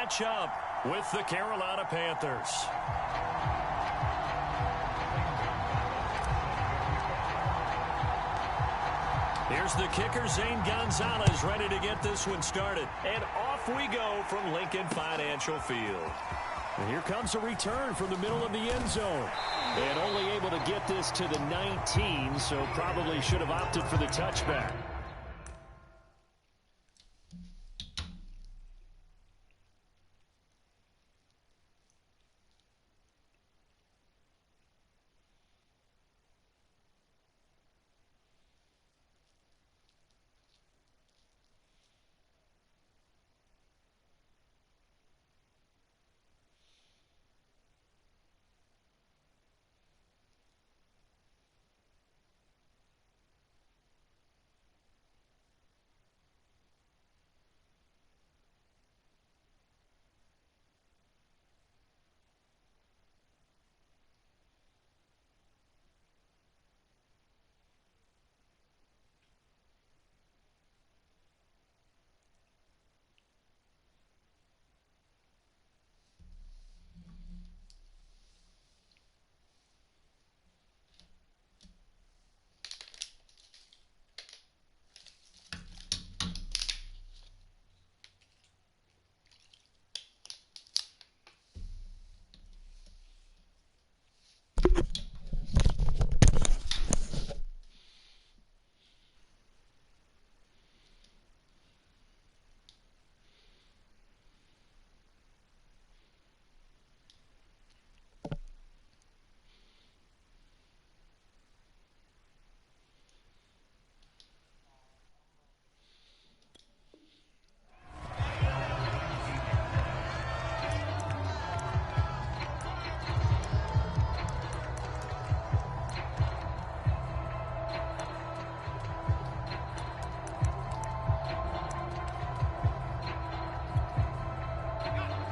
match up with the Carolina Panthers. Here's the kicker, Zane Gonzalez, ready to get this one started. And off we go from Lincoln Financial Field. And here comes a return from the middle of the end zone. And only able to get this to the 19, so probably should have opted for the touchback.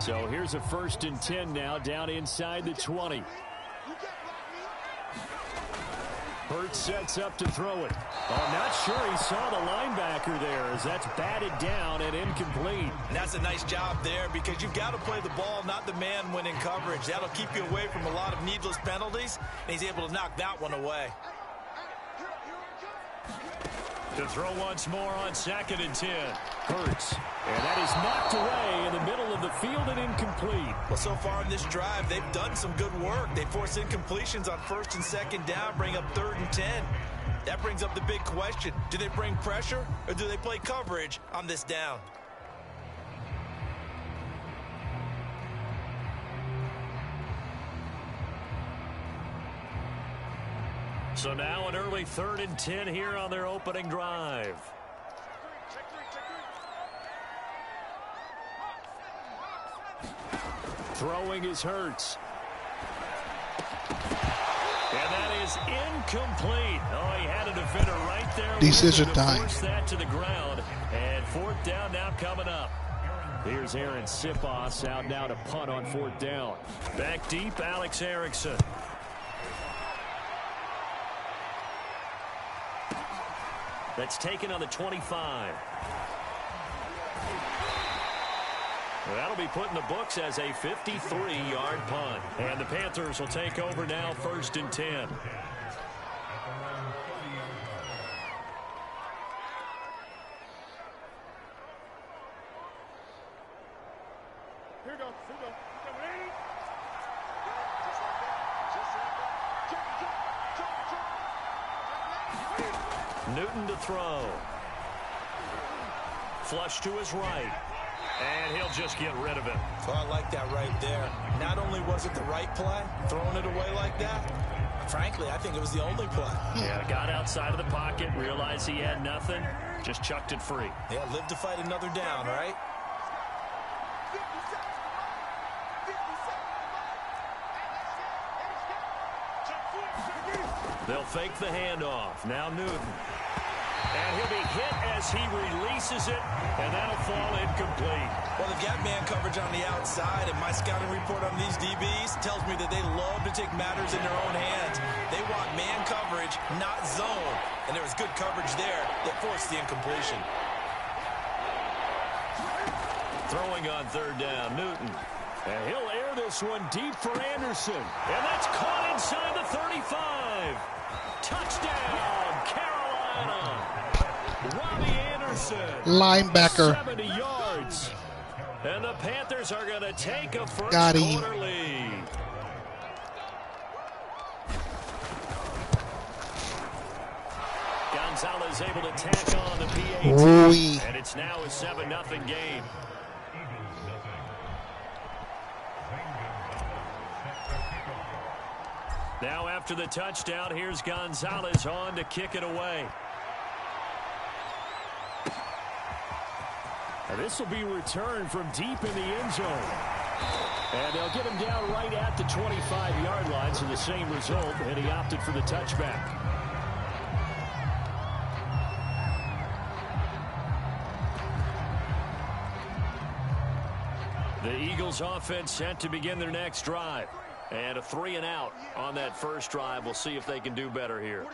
So here's a 1st and 10 now, down inside the 20. Hurts sets up to throw it. Oh, not sure he saw the linebacker there as that's batted down and incomplete. And that's a nice job there because you've got to play the ball, not the man when in coverage. That'll keep you away from a lot of needless penalties, and he's able to knock that one away. To throw once more on 2nd and 10. Hurts. And that is knocked away in the middle of the field and incomplete. Well, so far in this drive, they've done some good work. They force incompletions on 1st and 2nd down, bring up 3rd and 10. That brings up the big question. Do they bring pressure or do they play coverage on this down? So now an early 3rd and 10 here on their opening drive. Throwing is Hurts. And that is incomplete. Oh, he had a defender right there. Decision time. Force that to the ground. And 4th down now coming up. Here's Aaron Sipos out now to punt on 4th down. Back deep, Alex Erickson. That's taken on the 25. Well, that'll be put in the books as a 53-yard punt. And the Panthers will take over now, 1st and 10. Here we go. Newton to throw. Flush to his right. And he'll just get rid of it. So I like that right there. Not only was it the right play, throwing it away like that, frankly, I think it was the only play. Yeah, got outside of the pocket, realized he had nothing, just chucked it free. Yeah, live to fight another down, right? They'll fake the handoff. Now Newton. And he'll be hit as he releases it, and that'll fall incomplete. Well, they've got man coverage on the outside, and my scouting report on these DBs tells me that they love to take matters in their own hands. They want man coverage, not zone. And there was good coverage there that forced the incompletion. Throwing on third down, Newton. And he'll air this one deep for Anderson. And that's caught inside the 35. Touchdown, Carolina. Robbie Anderson. Linebacker. 70 yards. And the Panthers are going to take a first Got him. quarter lead. Gonzalez able to tack on the PAT. Ooh. And it's now a 7-0 game. Now after the touchdown, here's Gonzalez on to kick it away. And this will be returned from deep in the end zone. And they'll get him down right at the 25-yard line, so the same result, and he opted for the touchback. The Eagles offense set to begin their next drive. And a 3-and-out on that first drive. We'll see if they can do better here.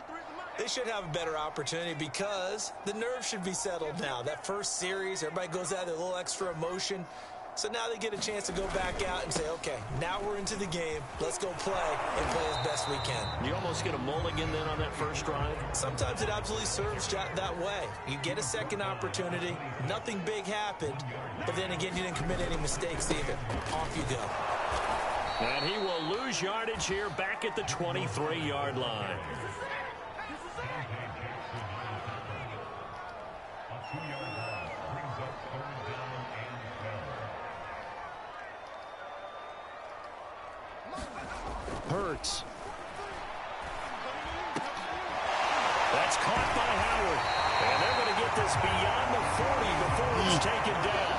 They should have a better opportunity because the nerves should be settled now. That first series, everybody goes out with a little extra emotion. So now they get a chance to go back out and say, okay, now we're into the game. Let's go play and play as best we can. You almost get a mulligan then on that first drive? Sometimes it absolutely serves that way. You get a second opportunity. Nothing big happened. But then again, you didn't commit any mistakes either. Off you go. And he will lose yardage here back at the 23-yard line. Hurts. That's caught by Howard. And they're going to get this beyond the 40 before it's taken down.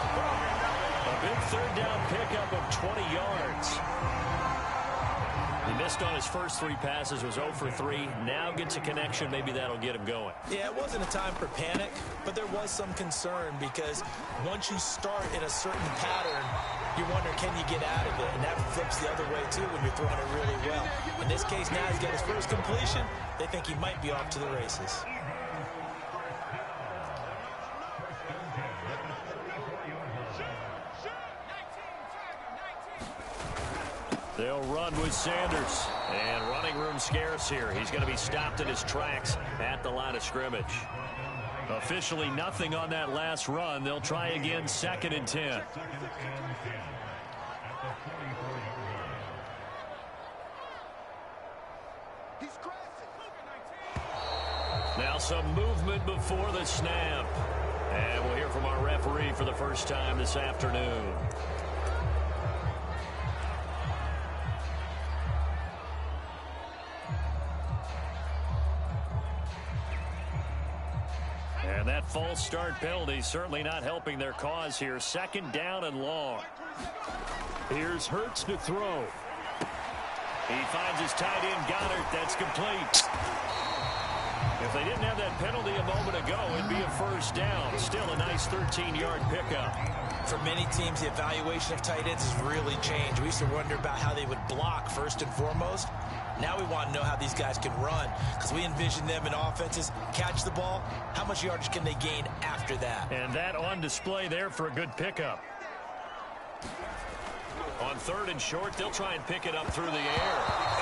A big third down pickup of 20 yards. He missed on his first 3 passes, was 0 for 3. Now gets a connection. Maybe that'll get him going. Yeah, it wasn't a time for panic, but there was some concern because once you start in a certain pattern, you wonder, can you get out of it? And that flips the other way, too, when you're throwing it really well. In this case, now he's got his first completion. They think he might be off to the races. They'll run with Sanders. And running room scarce here. He's going to be stopped in his tracks at the line of scrimmage. Officially nothing on that last run. They'll try again, 2nd and 10. Now some movement before the snap. And we'll hear from our referee for the first time this afternoon. And that false start penalty certainly not helping their cause here. 2nd down and long. Here's Hurts to throw. He finds his tight end, Goddard. That's complete. If they didn't have that penalty a moment ago, it'd be a first down. Still a nice 13-yard pickup. For many teams, the evaluation of tight ends has really changed. We used to wonder about how they would block first and foremost. Now we want to know how these guys can run because we envision them in offenses, catch the ball. How much yardage can they gain after that? And that on display there for a good pickup. On 3rd and short, they'll try and pick it up through the air.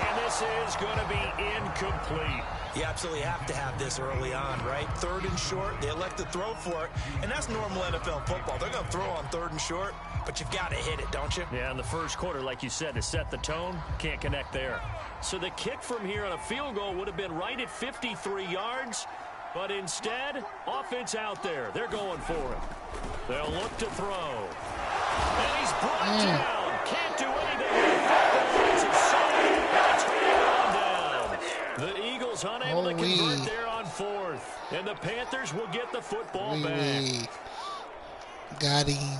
And this is going to be incomplete. You absolutely have to have this early on, right? 3rd and short, they elect to throw for it. And that's normal NFL football. They're going to throw on 3rd and short, but you've got to hit it, don't you? Yeah, in the first quarter, like you said, to set the tone, can't connect there. So the kick from here on a field goal would have been right at 53 yards. But instead, offense out there. They're going for it. They'll look to throw. And he's brought down. Can't do anything with the football. It's a sack. And a touchdown down. The Eagles unable to convert there on 4th. And the Panthers will get the football back. Got him.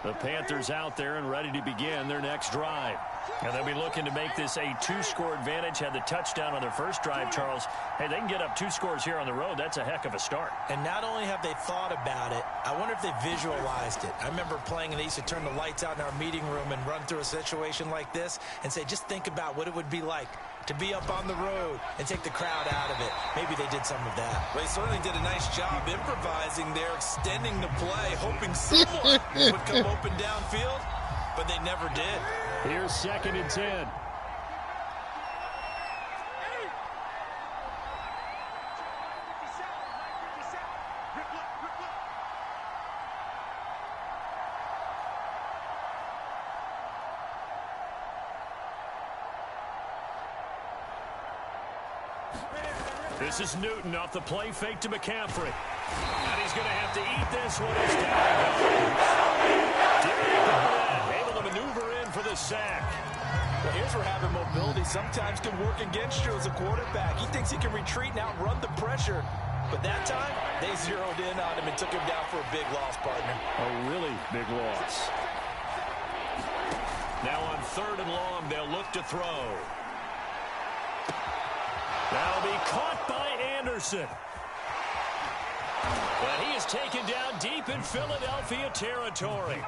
The Panthers out there and ready to begin their next drive. And they'll be looking to make this a 2-score advantage. Had the touchdown on their first drive, Charles. Hey, they can get up 2 scores here on the road. That's a heck of a start. And not only have they thought about it, I wonder if they visualized it. I remember playing and they used to turn the lights out in our meeting room and run through a situation like this and say, just think about what it would be like to be up on the road and take the crowd out of it. Maybe they did some of that. Well, they certainly did a nice job improvising there, extending the play, hoping someone would come open downfield, but they never did. Here's 2nd and 10. This is Newton off the play fake to McCaffrey. And he's going to have to eat this one as down. Able to maneuver in for the sack. Well, here's where having mobility sometimes can work against you as a quarterback. He thinks he can retreat and outrun the pressure. But that time, they zeroed in on him and took him down for a big loss, partner. A really big loss. Now on 3rd and long, they'll look to throw. That'll be caught by Anderson. But he is taken down deep in Philadelphia territory.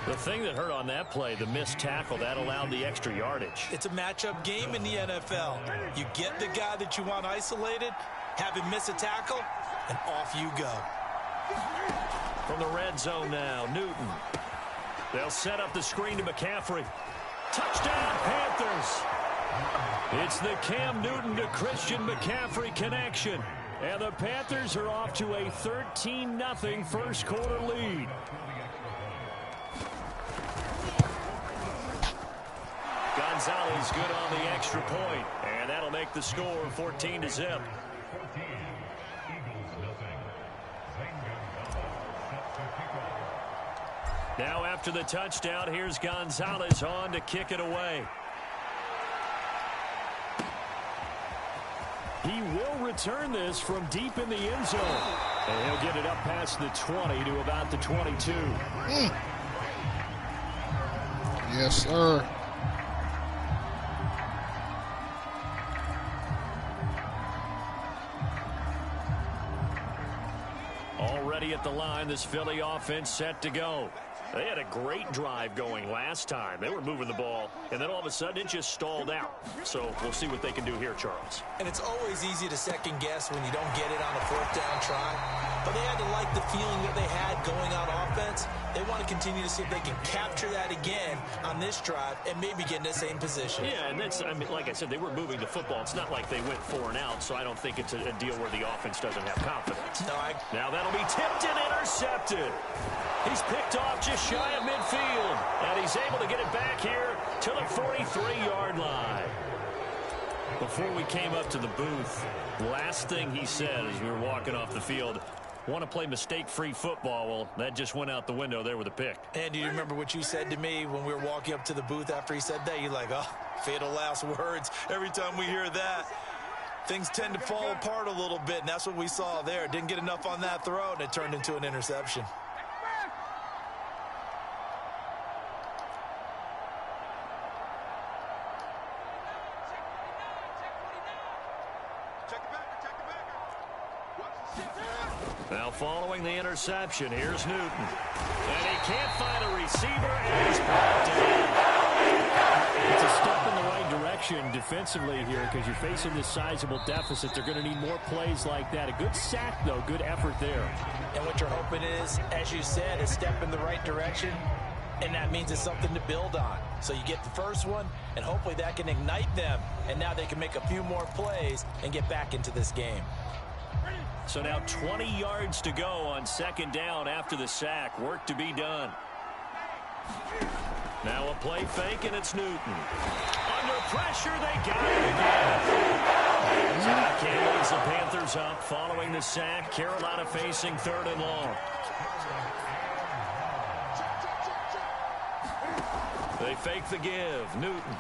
The thing that hurt on that play, the missed tackle, that allowed the extra yardage. It's a matchup game in the NFL. You get the guy that you want isolated, have him miss a tackle, and off you go. From the red zone now, Newton. They'll set up the screen to McCaffrey. Touchdown, Panthers. It's the Cam Newton to Christian McCaffrey connection. And the Panthers are off to a 13-0 first quarter lead. Gonzalez good on the extra point. And that'll make the score 14-0. Now after the touchdown, here's Gonzalez on to kick it away. He will return this from deep in the end zone. And he'll get it up past the 20 to about the 22. Yes, sir. Already at the line, this Philly offense set to go. They had a great drive going last time. They were moving the ball, and then all of a sudden it just stalled out. So we'll see what they can do here, Charles. And it's always easy to second guess when you don't get it on a 4th down try. But they had to like the feeling that they had going on offense. They want to continue to see if they can capture that again on this drive and maybe get in the same position. Yeah, and that's, I mean, like I said, they were moving the football. It's not like they went 4 and out, so I don't think it's a deal where the offense doesn't have confidence. No, Now that'll be tipped and intercepted. He's picked off just shy of midfield, and he's able to get it back here to the 43-yard line. Before we came up to the booth, last thing he said as we were walking off the field, want to play mistake-free football. Well, that just went out the window there with a pick. And do you remember what you said to me when we were walking up to the booth after he said that? You're like, oh, fatal last words. Every time we hear that, things tend to fall apart a little bit, and that's what we saw there. Didn't get enough on that throw, and it turned into an interception. Now following the interception, here's Newton. And he can't find a receiver, and he's brought down. It's a step in the right direction defensively here because you're facing this sizable deficit. They're going to need more plays like that. A good sack, though. Good effort there. And what you're hoping is, as you said, a step in the right direction, and that means it's something to build on. So you get the first one, and hopefully that can ignite them, and now they can make a few more plays and get back into this game. So now 20 yards to go on 2nd down after the sack. Work to be done. Now a play fake, and it's Newton. Under pressure, they got it again. So that can leads the Panthers up following the sack. Carolina facing 3rd and long. They fake the give. Newton.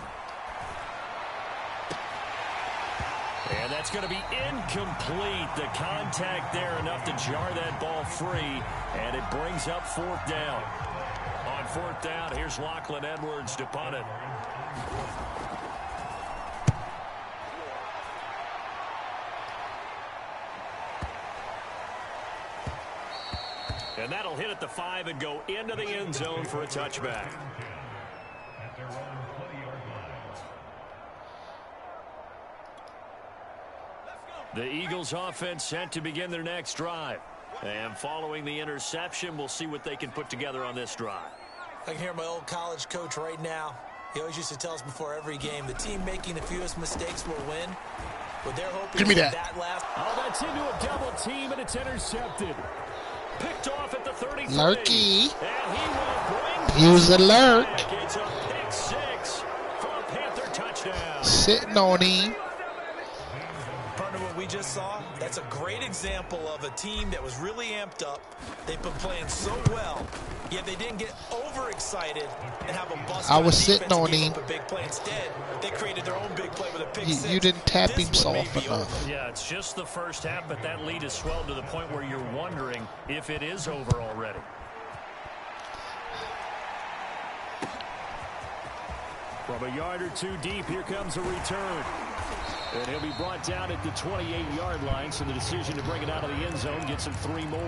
And that's going to be incomplete. The contact there enough to jar that ball free. And it brings up 4th down. On 4th down, here's Lachlan Edwards to punt it. And that'll hit at the 5 and go into the end zone for a touchback. The Eagles offense set to begin their next drive. And following the interception, we'll see what they can put together on this drive. I can hear my old college coach right now. He always used to tell us before every game, the team making the fewest mistakes will win. But they're hoping Give me that. Oh, that's into a double team, and it's intercepted. Picked off at the 33. Lurky. And he will bring Use the lurk. It's a pick six for a Panther touchdown. Sitting on him. Partner, what we just saw, that's a great example of a team that was really amped up. They've been playing so well, yet they didn't get overexcited and have a bust. I was sitting on him. A big play. Instead, they created their own big play with a pick six. You didn't tap him This one may soft be enough. over. Yeah, it's just the first half, but that lead has swelled to the point where you're wondering if it is over already. From a yard or two deep, here comes a return. And he'll be brought down at the 28-yard line, so the decision to bring it out of the end zone gets him 3 more.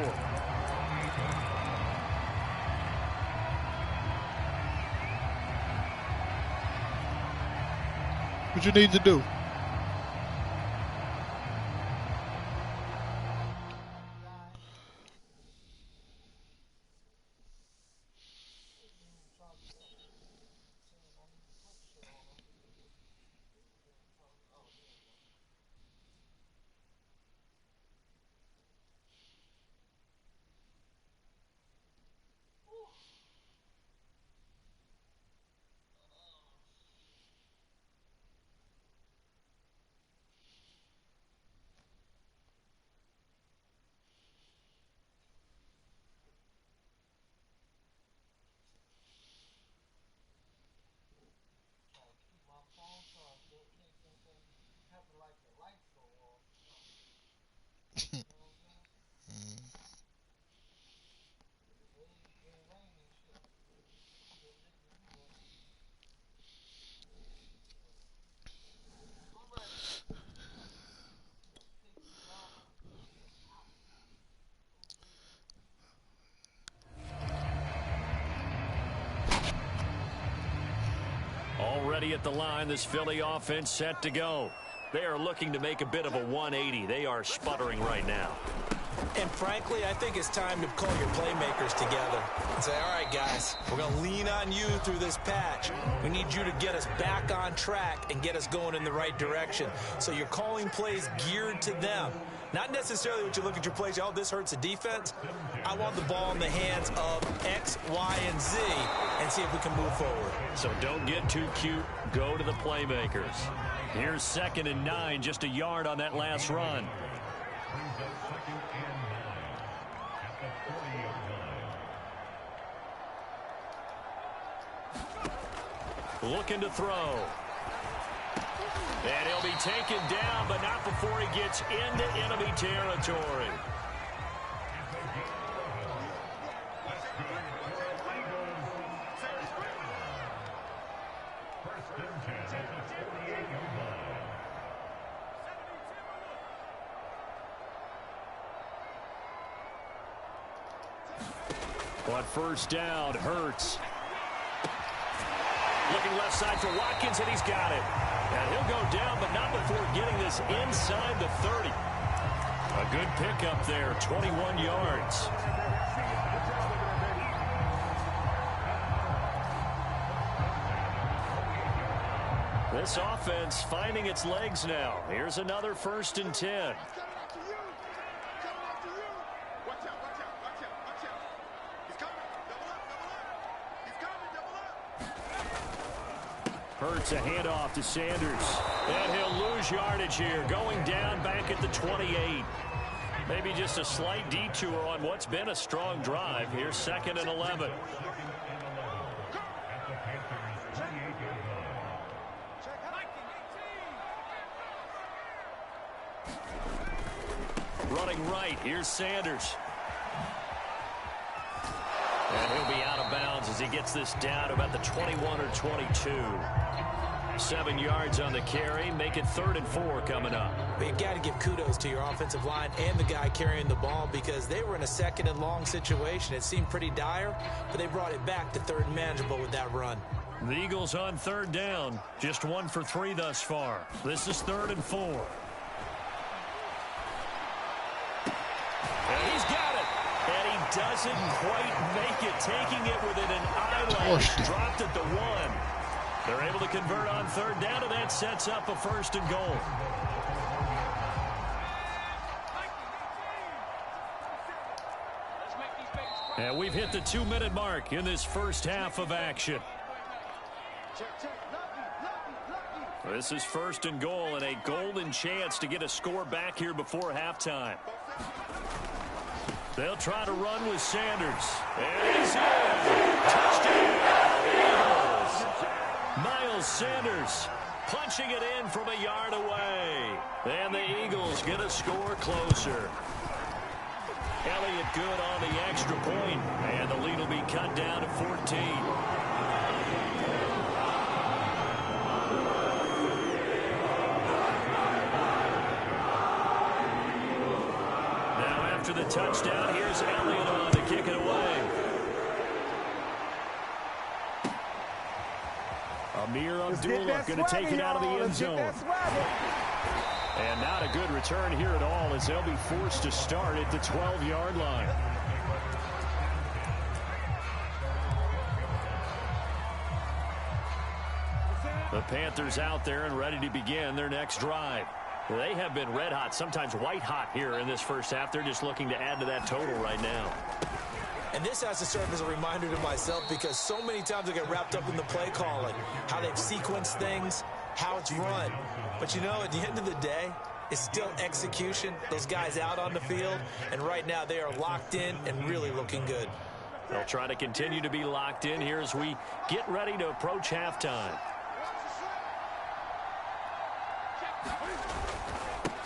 What you need to do? Already at the line, this Philly offense set to go. They are looking to make a bit of a 180. They are sputtering right now. And frankly, I think it's time to call your playmakers together and say, all right, guys, we're going to lean on you through this patch. We need you to get us back on track and get us going in the right direction. So you're calling plays geared to them. Not necessarily what you look at your plays, oh, this hurts the defense. I want the ball in the hands of X, Y, and Z and see if we can move forward. So don't get too cute. Go to the playmakers. Here's 2nd and 9, just a yard on that last run. Looking to throw. And he'll be taken down, but not before he gets into enemy territory. On first down, Hurts. Looking left side for Watkins, and he's got it. And he'll go down, but not before getting this inside the 30. A good pickup there, 21 yards. This offense finding its legs now. Here's another 1st and 10. Hurts a handoff to Sanders. And he'll lose yardage here. Going down back at the 28. Maybe just a slight detour on what's been a strong drive. Here's 2nd and 11. Running right. Here's Sanders. And he'll be out of bounds as he gets this down to about the 21 or 22. 7 yards on the carry. Make it 3rd and 4 coming up. But you got to give kudos to your offensive line and the guy carrying the ball because they were in a 2nd and long situation. It seemed pretty dire, but they brought it back to 3rd and manageable with that run. The Eagles on 3rd down. Just 1 for 3 thus far. This is 3rd and 4. doesn't quite make it, taking it within an eyelash. Dropped at the 1. They're able to convert on third down, and that sets up a 1st and goal. And we've hit the 2-minute mark in this first half of action. This is 1st and goal, and a golden chance to get a score back here before halftime. They'll try to run with Sanders. And he's in. Touchdown, Eagles. Miles Sanders punching it in from a yard away. And the Eagles get a score closer. Elliott good on the extra point, and the lead will be cut down to 14. Now after the touchdown, here's Elliott on to kick it away. Amir Abdullah going to take it out of the end zone. And not a good return here at all, as they'll be forced to start at the 12-yard line. The Panthers out there and ready to begin their next drive. They have been red hot, sometimes white hot here in this first half. They're just looking to add to that total right now. And this has to serve as a reminder to myself, because so many times I get wrapped up in the play calling, how they've sequenced things, how it's run. But, you know, at the end of the day, it's still execution. Those guys out on the field, and right now they are locked in and really looking good. They'll try to continue to be locked in here as we get ready to approach halftime.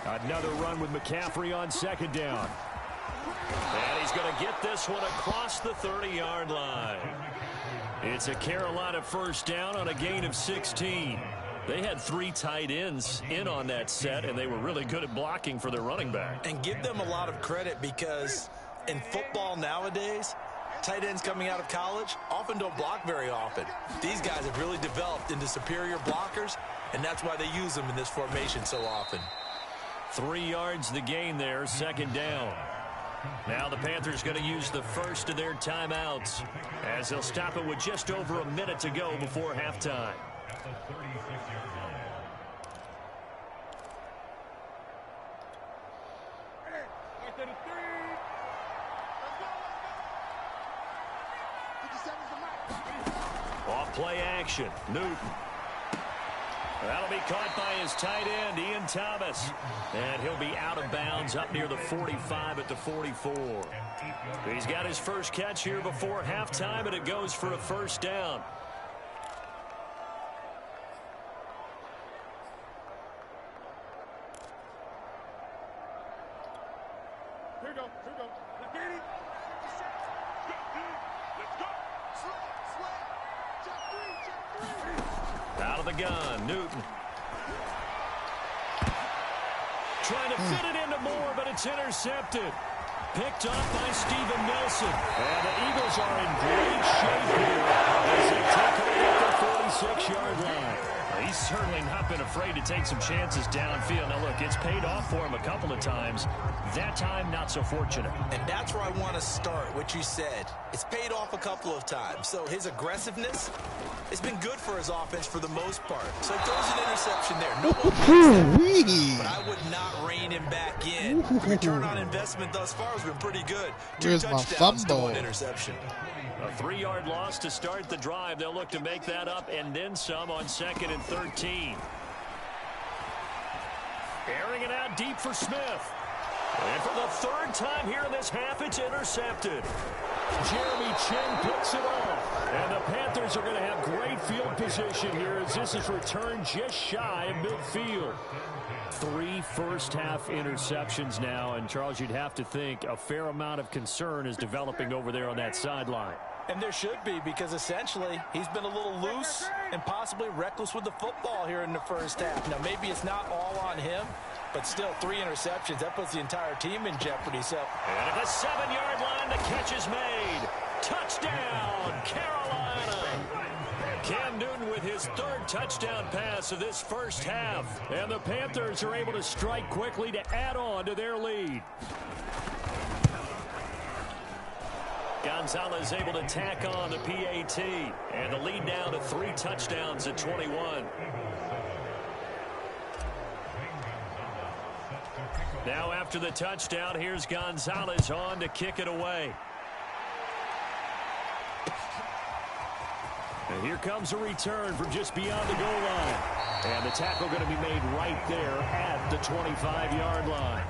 Another run with McCaffrey on 2nd down. And he's going to get this one across the 30-yard line. It's a Carolina 1st down on a gain of 16. They had 3 tight ends in on that set, and they were really good at blocking for their running back. And give them a lot of credit, because in football nowadays, tight ends coming out of college often don't block very often. These guys have really developed into superior blockers, and that's why they use them in this formation so often. 3 yards the gain there, 2nd down. Now the Panthers going to use the first of their timeouts, as they'll stop it with just over a minute to go before halftime. Off play action, Newton. That'll be caught by his tight end, Ian Thomas. And he'll be out of bounds up near the 45 at the 44. He's got his first catch here before halftime, and it goes for a 1st down. Here we go. Here we go. Let's get it. Let's go. Check 3. Out of the gun, Newton. Trying to fit it into Moore, but it's intercepted. Picked off by Steven Nelson. And the Eagles are in great shape here as they take over at the 46-yard line. He's certainly not been afraid to take some chances downfield. Now, look, it's paid off for him a couple of times. That time, not so fortunate. And that's where I want to start, what you said. It's paid off a couple of times. So his aggressiveness has been good for his offense for the most part. So he throws an interception there. No one makes that, but I would not rein him back in. The return on investment thus far has been pretty good. 2 Where's my touchdowns to fumble? 1 interception. A 3-yard loss to start the drive. They'll look to make that up and then some on 2nd and 13. Airing it out deep for Smith. And for the 3rd time here in this half, it's intercepted. Jeremy Chin picks it off. And the Panthers are going to have great field position here as this is returned just shy of midfield. 3 first-half interceptions now, and Charles, you'd have to think a fair amount of concern is developing over there on that sideline. And there should be, because essentially he's been a little loose and possibly reckless with the football here in the first half. Now, maybe it's not all on him, but still 3 interceptions. That puts the entire team in jeopardy. So, and at the 7-yard line, the catch is made. Touchdown, Carolina. Cam Newton with his 3rd touchdown pass of this first half. And the Panthers are able to strike quickly to add on to their lead. Gonzalez able to tack on the PAT. And the lead now to 3 touchdowns at 21. Now after the touchdown, here's Gonzalez on to kick it away. And here comes a return from just beyond the goal line. And the tackle going to be made right there at the 25-yard line.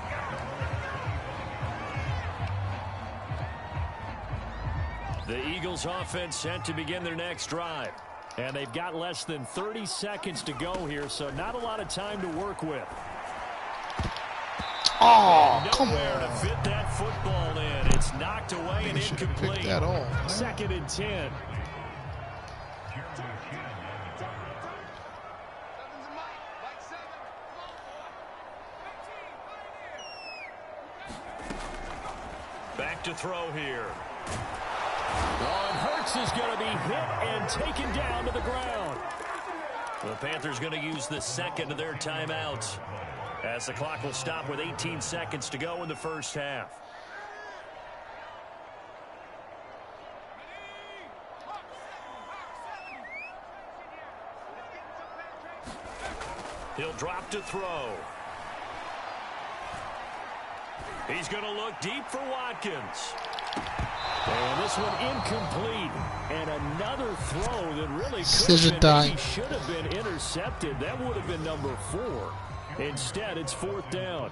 The Eagles offense set to begin their next drive. And they've got less than 30 seconds to go here, so not a lot of time to work with. Oh, come Nowhere on. to fit that football in. It's knocked away and incomplete. That off, 2nd and 10. Back to throw here. Oh, and Hurts is going to be hit and taken down to the ground. The Panthers going to use the second of their timeouts, as the clock will stop with 18 seconds to go in the first half. He'll drop to throw. He's going to look deep for Watkins. And this one incomplete. And another throw that really should have been intercepted. That would have been number 4. Instead, it's 4th down.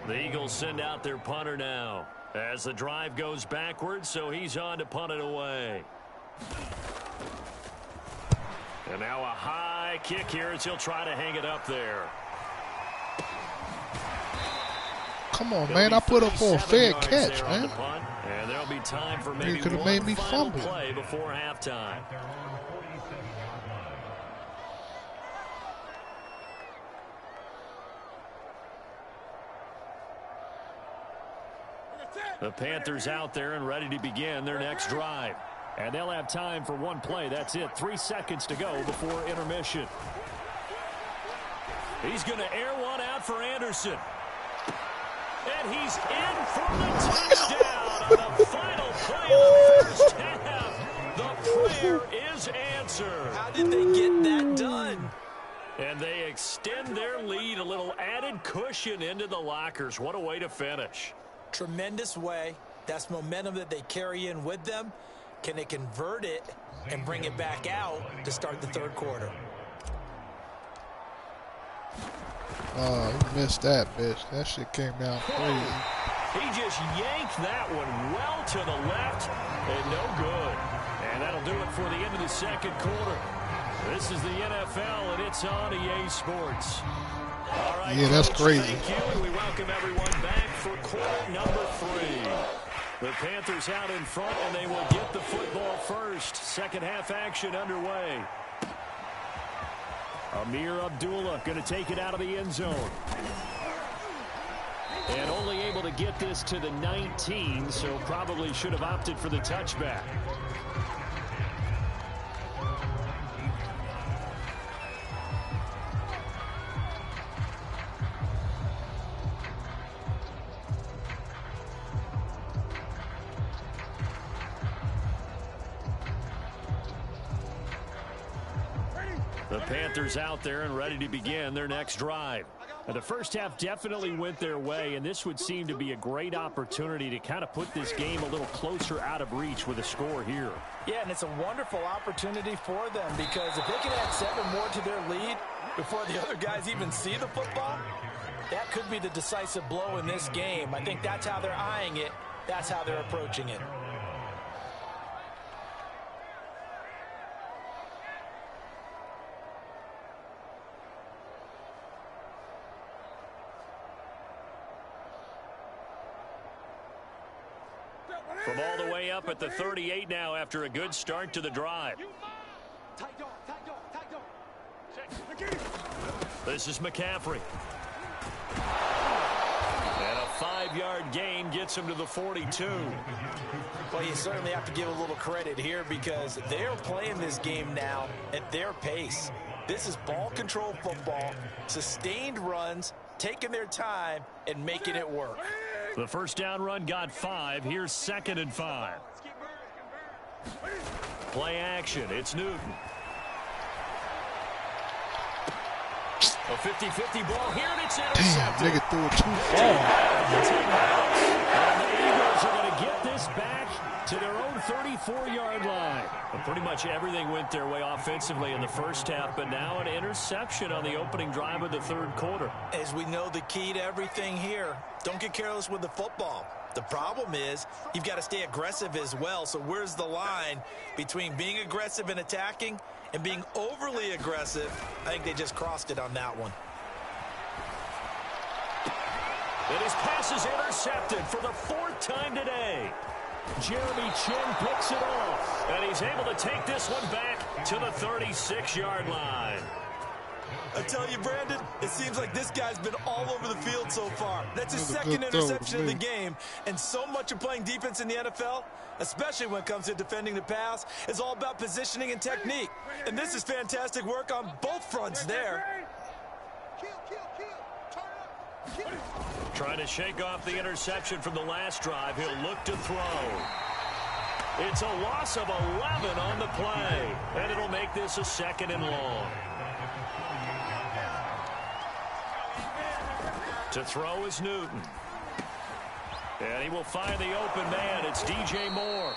The Eagles send out their punter now as the drive goes backwards, so he's on to punt it away. And now a high kick here as he'll try to hang it up there. Come on, man. I put up for a fair catch, man. And there'll be time for maybe could have one made me final fumble. play before halftime. The Panthers out there and ready to begin their next drive. And they'll have time for one play. That's it. 3 seconds to go before intermission. He's going to air one out for Anderson. And he's in for the touchdown on the final play of the first half. The prayer is answered. How did they get that done? And they extend their lead, a little added cushion into the lockers. What a way to finish. Tremendous way. That's momentum that they carry in with them. Can they convert it and bring it back out to start the third quarter? Oh, he missed that, bitch. That shit came out crazy. He just yanked that one well to the left and no good. And that'll do it for the end of the second quarter. This is the NFL, and it's on EA Sports. All right, yeah, that's Coach, crazy. Thank you, and we welcome everyone back for quarter number 3. The Panthers out in front, and they will get the football first. Second half action underway. Amir Abdullah going to take it out of the end zone. And only able to get this to the 19, so probably should have opted for the touchback. The Panthers out there and ready to begin their next drive. Now, the first half definitely went their way, and this would seem to be a great opportunity to kind of put this game a little closer out of reach with a score here. Yeah, and it's a wonderful opportunity for them because if they can add 7 more to their lead before the other guys even see the football, that could be the decisive blow in this game. I think that's how they're eyeing it. That's how they're approaching it. From all the way up at the 38 now after a good start to the drive. This is McCaffrey. And a 5-yard gain gets him to the 42. Well, you certainly have to give a little credit here because they're playing this game now at their pace. This is ball control football, sustained runs, taking their time, and making it work. The first down run got 5. Here's 2nd and 5. Play action. It's Newton. A 50-50 ball here, and it's intercepted. Damn, nigga threw it too And the Eagles are going to get this back to their own 34-yard line. But pretty much everything went their way offensively in the first half, but now an interception on the opening drive of the third quarter. As we know, the key to everything here, don't get careless with the football. The problem is you've got to stay aggressive as well. So where's the line between being aggressive and attacking and being overly aggressive? I think they just crossed it on that one. And his pass is intercepted for the fourth time today. Jeremy Chin picks it off, and he's able to take this one back to the 36-yard line. I tell you, Brandon, it seems like this guy's been all over the field so far. That's his That was a second good throw, interception of the man. game. And so much of playing defense in the NFL, especially when it comes to defending the pass, is all about positioning and technique. And this is fantastic work on both fronts there. Trying to shake off the interception from the last drive. He'll look to throw. It's a loss of 11 on the play, and it'll make this a 2nd and long. To throw is Newton. And he will find the open man. It's DJ Moore.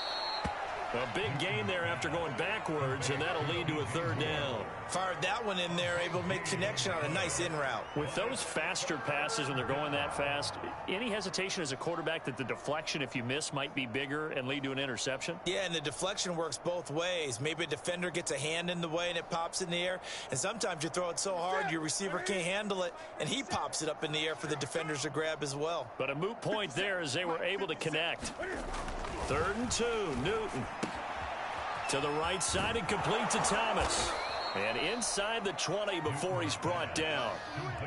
A big gain there after going backwards, and that'll lead to a 3rd down. Fired that one in there, able to make connection on a nice in route. With those faster passes when they're going that fast, any hesitation as a quarterback that the deflection, if you miss, might be bigger and lead to an interception? Yeah, and the deflection works both ways. Maybe a defender gets a hand in the way and it pops in the air. And sometimes you throw it so hard your receiver can't handle it, and he pops it up in the air for the defenders to grab as well. But a moot point there as they were able to connect. 3rd and 2, Newton. To the right side and complete to Thomas. And inside the 20 before he's brought down.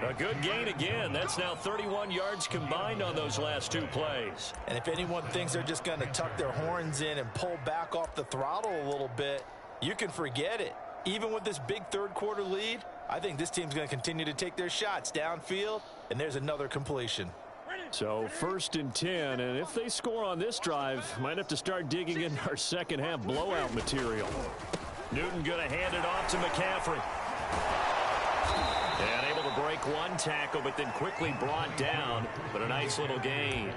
A good gain again. That's now 31 yards combined on those last 2 plays. And if anyone thinks they're just going to tuck their horns in and pull back off the throttle a little bit, you can forget it. Even with this big third quarter lead, I think this team's going to continue to take their shots downfield, and there's another completion. So 1st and 10, and if they score on this drive, might have to start digging in our second half blowout material. Newton going to hand it off to McCaffrey. And able to break one tackle, but then quickly brought down. But a nice little gain.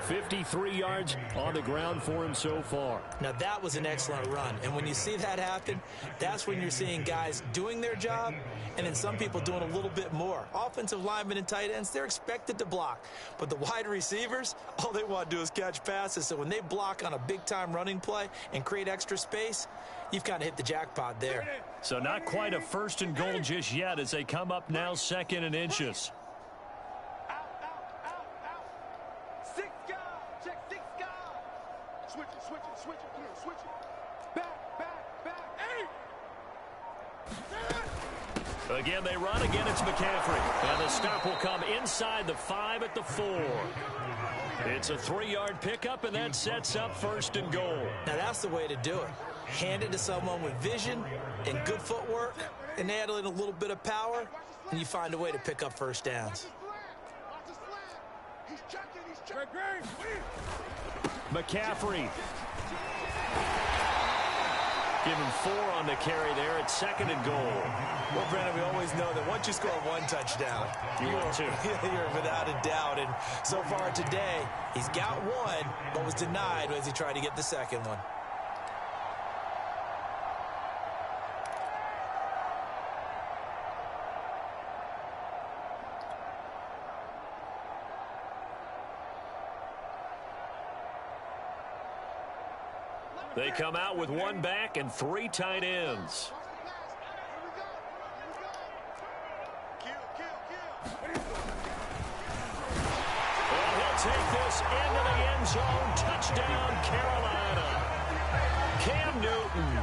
53 yards on the ground for him so far. Now that was an excellent run. And when you see that happen, that's when you're seeing guys doing their job and then some people doing a little bit more. Offensive linemen and tight ends, they're expected to block. But the wide receivers, all they want to do is catch passes. So when they block on a big-time running play and create extra space, you've kind of hit the jackpot there. So not quite a 1st and goal just yet as they come up now 2nd and inches. Six guard. Check 6 guard. Switch it. Come here, switch it. Back. Hey! Again, they run. Again, it's McCaffrey. And the stop will come inside the 5 at the 4. It's a 3-yard pickup, and that sets up 1st and goal. Now that's the way to do it. Hand it to someone with vision and good footwork, and add in a little bit of power, and you find a way to pick up 1st downs. He's checking. McCaffrey. Give him 4 on the carry there at 2nd and goal. Well, Brandon, we always know that once you score 1 touchdown, you're without a doubt. And so far today, he's got 1, but was denied as he tried to get the 2nd one. They come out with 1 back and 3 tight ends. And he'll take this into the end zone. Touchdown, Carolina. Cam Newton.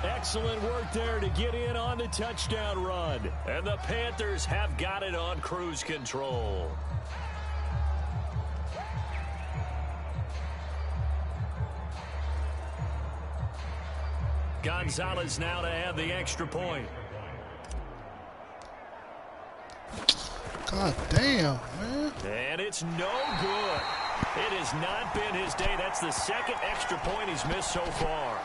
Excellent work there to get in on the touchdown run. And the Panthers have got it on cruise control. Gonzalez now to have the extra point. God damn, man. And it's no good. It has not been his day. That's the 2nd extra point he's missed so far.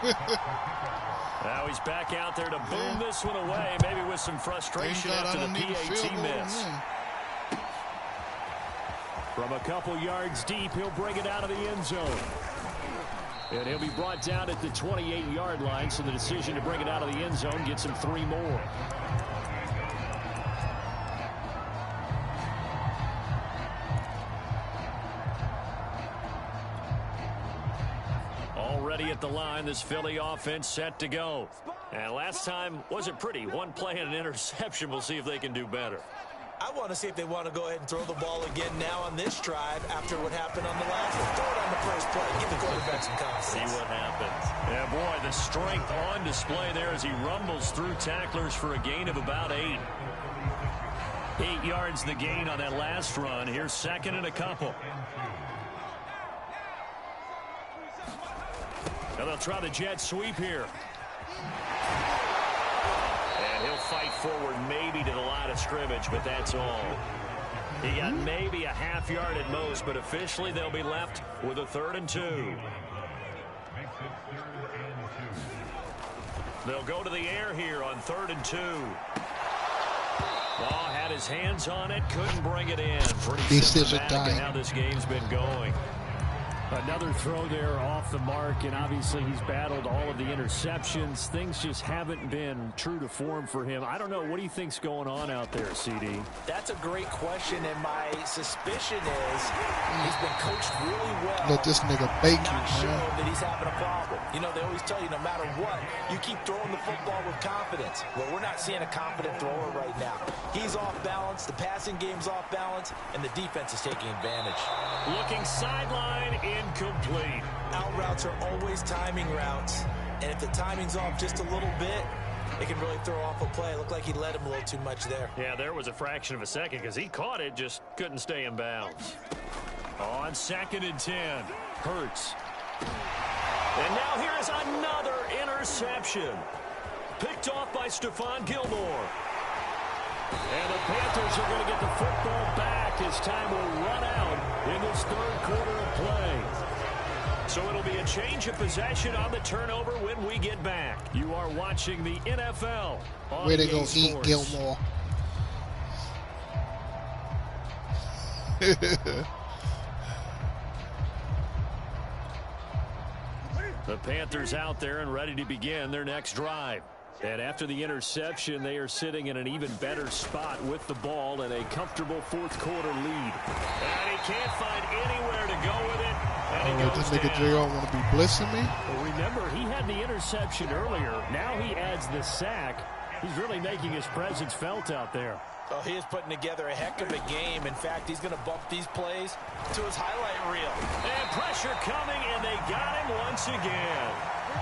Now he's back out there to boom this one away, maybe with some frustration after the PAT miss. From a couple yards deep, he'll bring it out of the end zone. And he'll be brought down at the 28-yard line, so the decision to bring it out of the end zone gets him 3 more. Already at the line, this Philly offense set to go. And last time wasn't pretty. One play and an interception. We'll see if they can do better. I want to see if they want to go ahead and throw the ball again now on this drive after what happened on the last one. Throw it on the first play. Give the quarterback some confidence. See what happens. Yeah, boy, the strength on display there as he rumbles through tacklers for a gain of about 8. 8 yards the gain on that last run. Here's second and a couple. Now they'll try the jet sweep here. And he'll fight forward maybe to the line of scrimmage, but that's all. He got maybe a half yard at most, but officially they'll be left with a 3rd and 2. They'll go to the air here on 3rd and 2. Oh, had his hands on it, couldn't bring it in. Pretty symptomatic of how this game's been going. Another throw there off the mark, and obviously he's battled all of the interceptions. Things just haven't been true to form for him. I don't know. What do you think's going on out there, CD? That's a great question, and my suspicion is he's been coached really well. Let this nigga bake you, not show man. that he's having a problem. You know, they always tell you no matter what, you keep throwing the football with confidence. Well, we're not seeing a confident thrower right now. He's off balance, the passing game's off balance, and the defense is taking advantage. Looking sideline, incomplete. Out routes are always timing routes, and if the timing's off just a little bit, it can really throw off a play. It looked like he led him a little too much there. Yeah, there was a fraction of a second because he caught it, just couldn't stay in bounds. On 2nd and 10, Hurts. And now here is another interception. Picked off by Stephon Gilmore. And the Panthers are going to get the football back as time will run out in this 3rd quarter of play. So it'll be a change of possession on the turnover when we get back. You are watching the NFL on Way to EA go Sports. eat Gilmore. The Panthers out there and ready to begin their next drive. And after the interception, they are sitting in an even better spot with the ball and a comfortable 4th quarter lead. And he can't find anywhere to go with it. And it This goes nigga down. J.O. want to be blissing me? Well, remember, he had the interception earlier. Now he adds the sack. He's really making his presence felt out there. Oh, he is putting together a heck of a game. In fact, he's going to bump these plays to his highlight reel. And pressure coming, and they got him once again.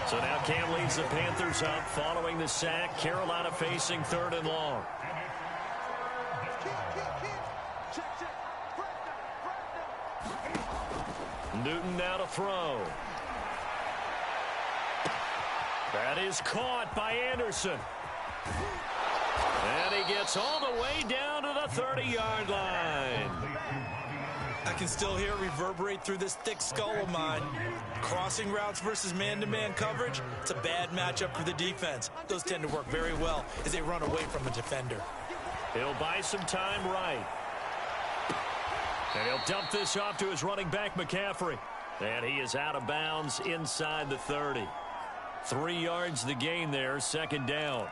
So now Cam leads the Panthers up following the sack. Carolina facing 3rd and long. Newton now to throw. That is caught by Anderson. And he gets all the way down to the 30-yard line. I can still hear it reverberate through this thick skull of mine. Crossing routes versus man-to-man coverage, it's a bad matchup for the defense. Those tend to work very well as they run away from a defender. He'll buy some time right. And he'll dump this off to his running back, McCaffrey. And he is out of bounds inside the 30. 3 yards the gain there, 2nd down.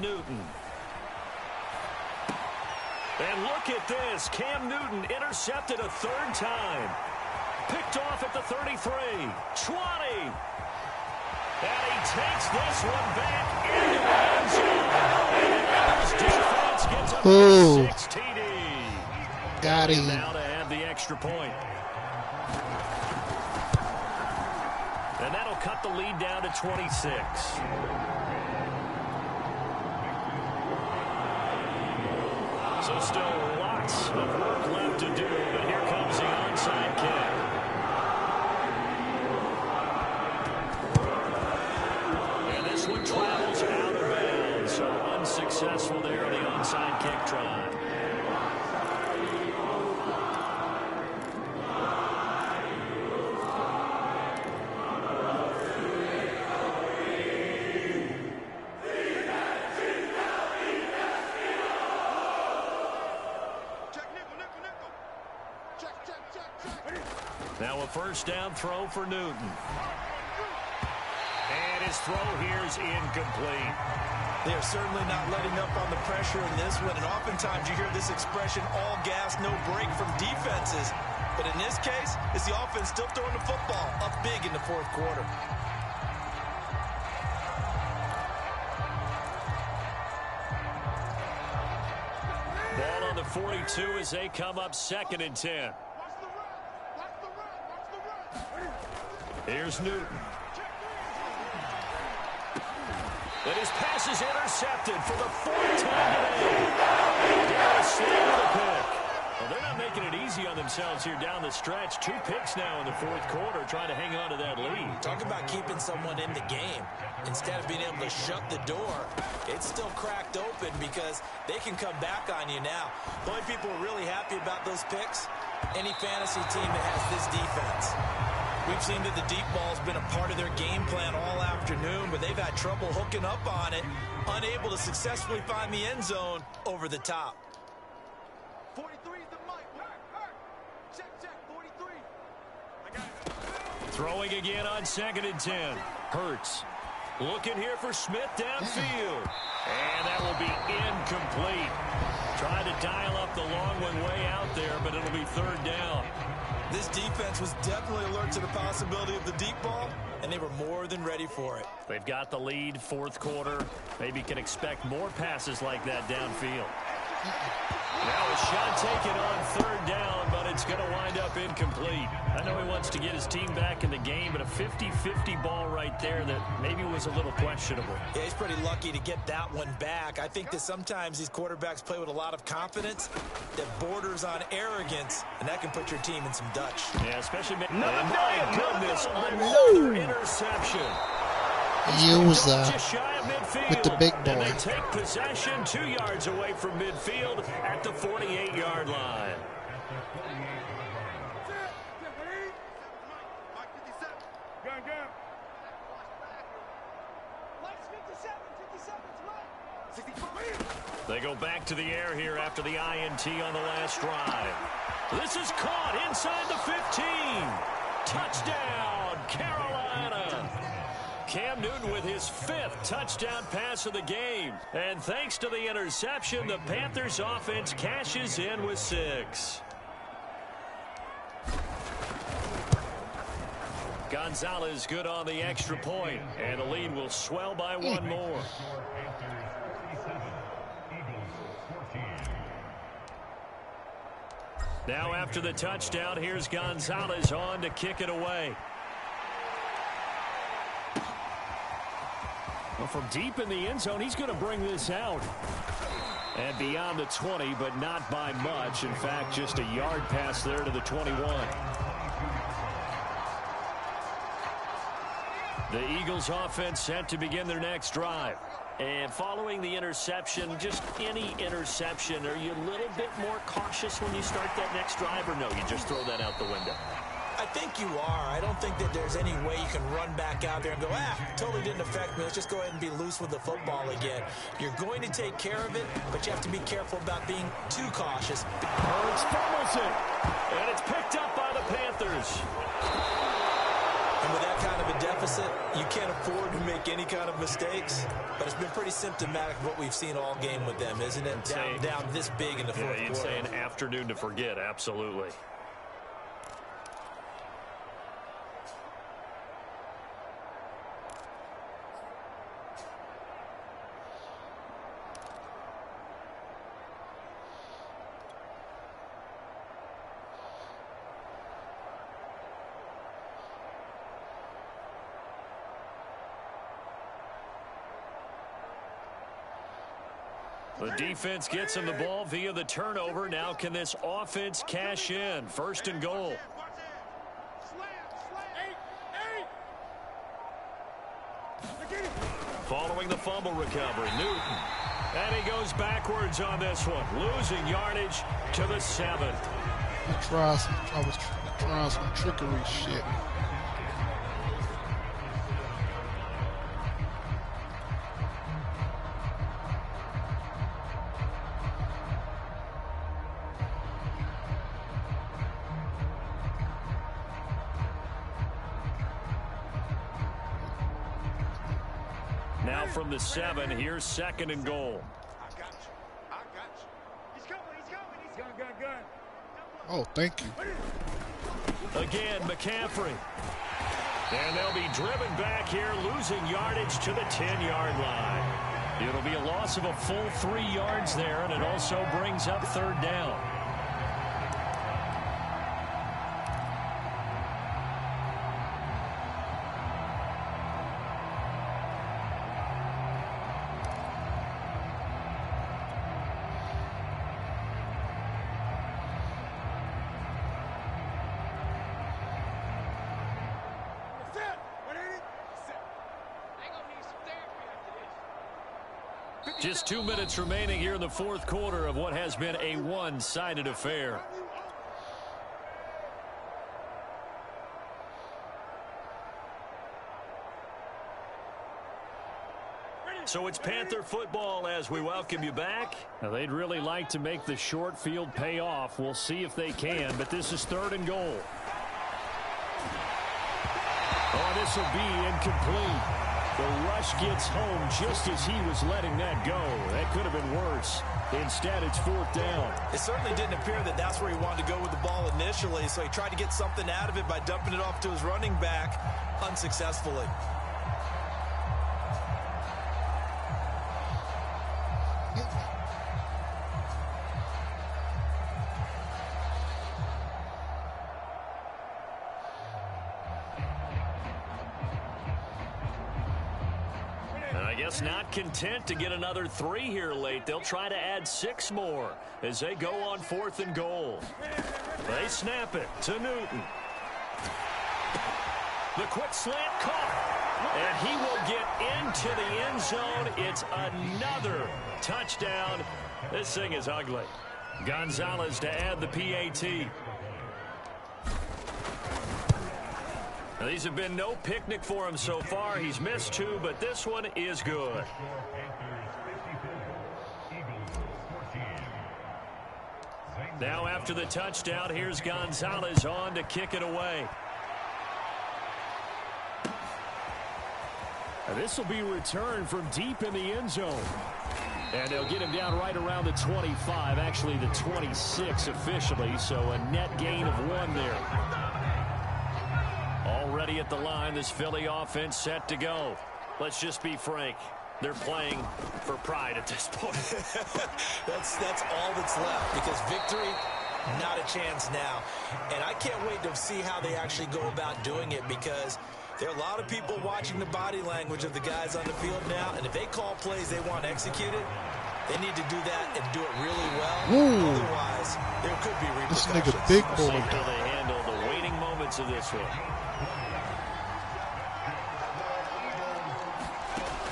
Newton. And look at this. Cam Newton intercepted a 3rd time. Picked off at the 33. 20. And he takes this one back into the end zone. And his defense gets up to 6 TD. Got him. Now to add the extra point. And that'll cut the lead down to 26. So still lots of work left to do, but here comes the onside kick. Now a first down throw for Newton. And his throw here is incomplete. They are certainly not letting up on the pressure in this one, and oftentimes you hear this expression, all gas, no break from defenses. But in this case, it's the offense still throwing the football up big in the fourth quarter. Ball on the 42 as they come up 2nd and 10. Here's Newton. And his pass is intercepted for the 4th time today. Dallas Slade with a pick. Well, they're not making it easy on themselves here down the stretch. 2 picks now in the fourth quarter, trying to hang on to that lead. Talk about keeping someone in the game. Instead of being able to shut the door, it's still cracked open because they can come back on you now. The only people who are really happy about those picks, any fantasy team that has this defense. We've seen that the deep ball's been a part of their game plan all afternoon, but they've had trouble hooking up on it, unable to successfully find the end zone over the top. 43 is the mic. Check, 43. I got it. Throwing again on 2nd and 10. Hurts. Looking here for Smith downfield. And that will be incomplete. Trying to dial up the long one way out there, but it'll be 3rd down. This defense was definitely alert to the possibility of the deep ball, and they were more than ready for it. They've got the lead, 4th quarter. Maybe can expect more passes like that downfield. Now a shot taken on 3rd down, but it's going to wind up incomplete. I know he wants to get his team back in the game, but a 50-50 ball right there that maybe was a little questionable. Yeah, he's pretty lucky to get that one back. I think that sometimes these quarterbacks play with a lot of confidence that borders on arrogance, and that can put your team in some Dutch. Yeah, especially... My goodness, another interception. User with the big boy. And they take possession 2 yards away from midfield at the 48-yard line. They go back to the air here after the INT on the last drive. This is caught inside the 15. Touchdown, Carolina. Cam Newton with his 5th touchdown pass of the game. And thanks to the interception, the Panthers offense cashes in with 6. Gonzalez good on the extra point, and the lead will swell by 1 more. Now after the touchdown, here's Gonzalez on to kick it away. Well, from deep in the end zone, he's going to bring this out. And beyond the 20, but not by much. In fact, just a yard pass there to the 21. The Eagles offense set to begin their next drive. And following the interception, just any interception, are you a little bit more cautious when you start that next drive, or no, you just throw that out the window? I think you are. I don't think that there's any way you can run back out there and go, totally didn't affect me. Let's just go ahead and be loose with the football again. You're going to take care of it, but you have to be careful about being too cautious. Hurts fumbles it, and it's picked up by the Panthers. And with that kind of a deficit, you can't afford to make any kind of mistakes. But it's been pretty symptomatic of what we've seen all game with them, isn't it? Down this big in the fourth quarter. You'd say an afternoon to forget, absolutely. The defense gets him the ball via the turnover. Now can this offense cash in? 1st and goal. Following the fumble recovery, Newton. And he goes backwards on this one, losing yardage to the 7. I was trying some trickery shit. Now from the 7, here's 2nd and goal. I got you. I got you. He's coming. He's coming. Gun. Oh, thank you. Again, McCaffrey. And they'll be driven back here, losing yardage to the 10-yard line. It'll be a loss of a full 3 yards there, and it also brings up 3rd down. Just 2 minutes remaining here in the 4th quarter of what has been a one-sided affair. So it's Panther football as we welcome you back. Now, they'd really like to make the short field pay off. We'll see if they can, but this is 3rd and goal. Oh, this will be incomplete. The rush gets home just as he was letting that go. That could have been worse. Instead, it's 4th down. It certainly didn't appear that that's where he wanted to go with the ball initially, so he tried to get something out of it by dumping it off to his running back unsuccessfully. Not content to get another 3 here late. They'll try to add 6 more as they go on 4th and goal. They snap it to Newton. The quick slant caught. And he will get into the end zone. It's another touchdown. This thing is ugly. Gonzalez to add the PAT. Now, these have been no picnic for him so far. He's missed 2, but this one is good. Now after the touchdown, here's Gonzalez on to kick it away. Now, this will be returned from deep in the end zone. And they'll get him down right around the 25, actually the 26 officially, so a net gain of 1 there. Already at the line, this Philly offense set to go. Let's just be frank. They're playing for pride at this point. that's all that's left, because victory, not a chance now. And I can't wait to see how they actually go about doing it, because there are a lot of people watching the body language of the guys on the field now, and if they call plays they want executed, they need to do that and do it really well. Ooh. Otherwise, there could be repercussions. This nigga big See boy. how they handle the waiting moments of this one.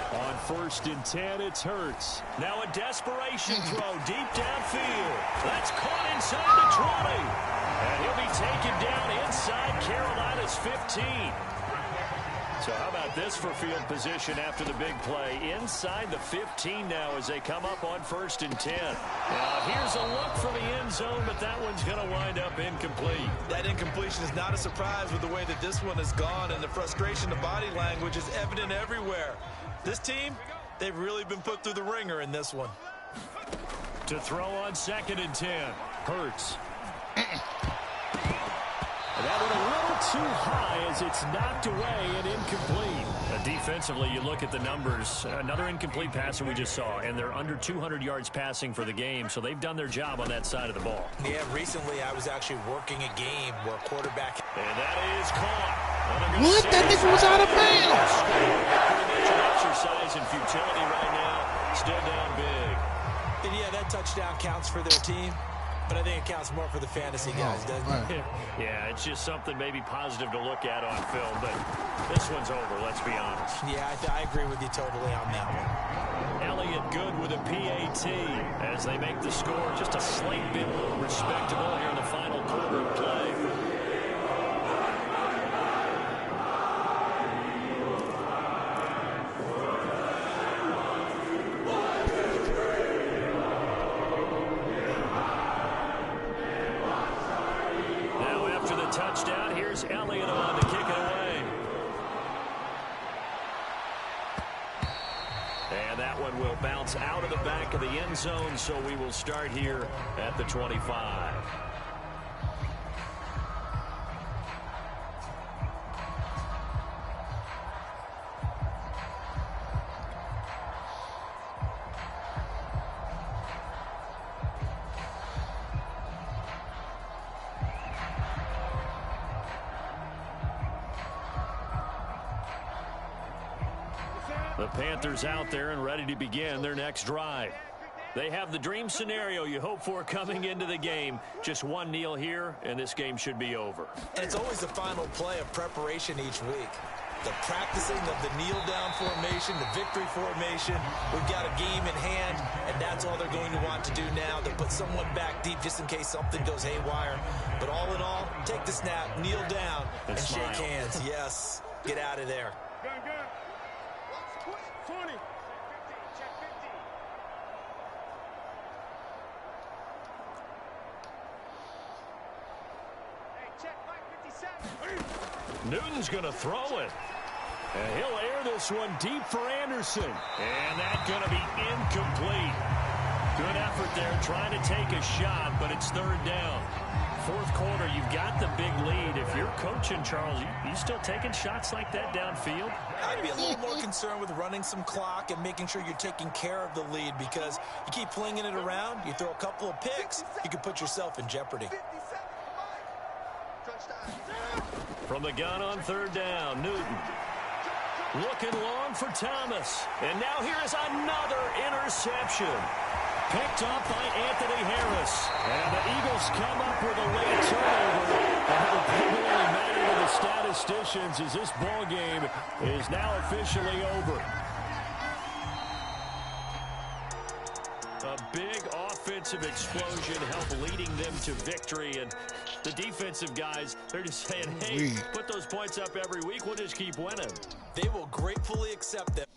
On 1st and 10, it's Hurts. Now a desperation throw deep downfield. That's caught inside the 20. And he'll be taken down inside Carolina's 15. So how about this for field position after the big play? Inside the 15 now as they come up on 1st and 10. Now here's a look for the end zone, but that one's going to wind up incomplete. That incompletion is not a surprise with the way that this one has gone, and the frustration of body language is evident everywhere. This team, they've really been put through the ringer in this one. To throw on 2nd and 10. Hurts. That one a little too high as it's knocked away and incomplete. Defensively, you look at the numbers. Another incomplete passer we just saw, and they're under 200 yards passing for the game, so they've done their job on that side of the ball. Yeah, recently I was actually working a game where a quarterback... And that is caught. What? That nigga was out of bounds. Exercise and futility right now. Still down big. And yeah, that touchdown counts for their team. But I think it counts more for the fantasy guys, doesn't it? Yeah, it's just something maybe positive to look at on film, but this one's over, let's be honest. Yeah, I agree with you totally on that one. Elliott good with a PAT as they make the score just a slight bit respectable here in the final quarter of play. Touchdown. Here's Elliott on to kick it away. And that one will bounce out of the back of the end zone, so we will start here at the 25. The Panthers out there and ready to begin their next drive. They have the dream scenario you hope for coming into the game. Just one kneel here, and this game should be over. And it's always the final play of preparation each week. The practicing of the kneel-down formation, the victory formation. We've got a game in hand, and that's all they're going to want to do now. They'll put someone back deep just in case something goes haywire. But all in all, take the snap, kneel down, and shake hands. Yes, get out of there. Good, good. 20. Check 50. Hey, check Mike 57. Newton's going to throw it. And he'll air this one deep for Anderson. And that's going to be incomplete. Good effort there trying to take a shot, but it's third down. Fourth quarter, you've got the big lead. If you're coaching, Charles, you still taking shots like that downfield? I'd be a little more concerned with running some clock and making sure you're taking care of the lead, because you keep flinging it around, you throw a couple of picks, you could put yourself in jeopardy. From the gun on third down, Newton. Looking long for Thomas. And now here is another interception. Picked up by Anthony Harris. And the Eagles come up with a late turnover. And it will probably matter to the statisticians as this ball game is now officially over. A big offensive explosion helped leading them to victory. And the defensive guys, they're just saying, hey, put those points up every week. We'll just keep winning. They will gratefully accept that.